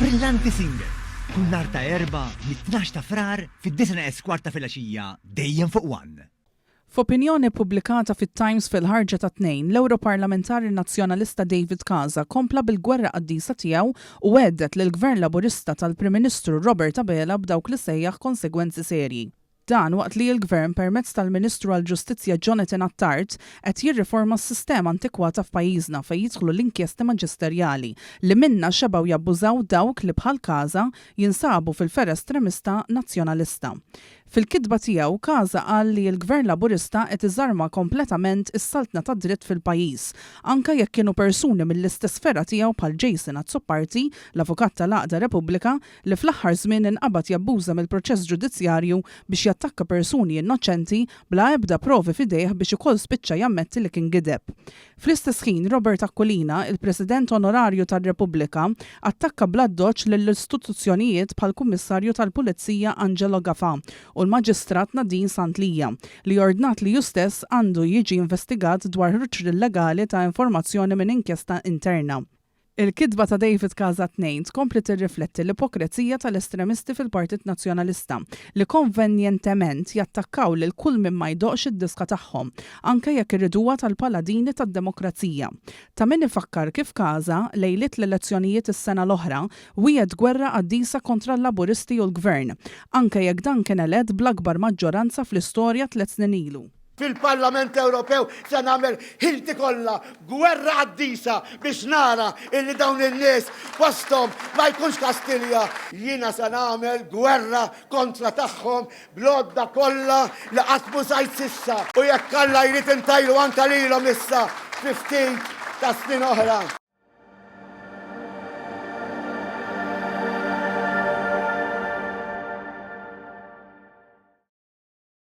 Brillanti single. Kull nhar ta' erba' mit-12 ta' frar fid-9 eskwarta filgħaxija dejjem fuq One. F'opinjoni pubblikata fit-Times fil-ħarġa ta' tnejn, l-Europarlamentari Nazzjonalista David Casa kompla bil-gwerra qaddisa tiegħu u għeddet lill-Gvern Laburista tal-Prim Ministru Robert Abela b'dawk li sejjaħ konsegwenzi serji. Dan waqt li l-Gvern permezz tal-Ministru għall-Ġustizzja Jonathan Attard qed jirriforma s-sistema antikwata f'pajjiżna fejn jidħlu l-inkjesti maġisterjali li minna xebgħu jabbużaw dawk li bħal Casa jinsabu fil-fera estremista nazzjonalista. Fil-kitba tiegħu Casa qal li l-Gvern Laburista qed iżarma kompletament is-saltna tad dritt fil-pajjiż, anke jekk kienu persuni mill-istess sfera tiegħu bħal Jason Azzopardi, l-avukat tal-Għaqda Repubblika, li fl-aħħar żmien inqabad jabbuża mill-proċess ġudizzjarju biex jattakka persuni innoċenti bla ebda provi f'idejh biex ukoll spiċċa jammetti li kien gideb. Fl-istess ħin Robert Aquilina, il-President Onorarju tar-Repubblika, attakka bla doċ lill-istituzzjonijiet bħal Kummissarju tal-Pulizija Angelo Gafà u l-Maġistrat Nadine Santlija li ordnat li justess għandu jiġi investigat dwar ħruġ illegali ta' informazzjoni minn inkjesta interna. Il-kitba ta' David Casa tnejn tkompli tirrifletti l-ipokrezija tal-estremisti fil-Partit Nazzjonalista li konvenjentement jattakkaw lil kull min ma jdoqx id-diska tagħhom, anke jekk irriduha tal-paladini tad-demokrazija. Ta' min ifakkar kif Casa lejlit l-elezzjonijiet is-sena l-oħra wiegħed gwerra qaddisa kontra l-Laburisti u l-Gvern, anke jekk dan kien elett bl-akbar maġġoranza fl-istorja 3 snin ilu. Fil-Parlament Ewropew se nagħmel ħilti kollha gwerra qaddisa biex nara illi dawn in-nies posthom ma jkunx Kastilja. Jiena se nagħmel gwerra kontra tagħhom blodda kollha li qatt mhu sajt sissa u jekk Alla jrid intajlu anke lilhom issa 15 ta' snin oħra.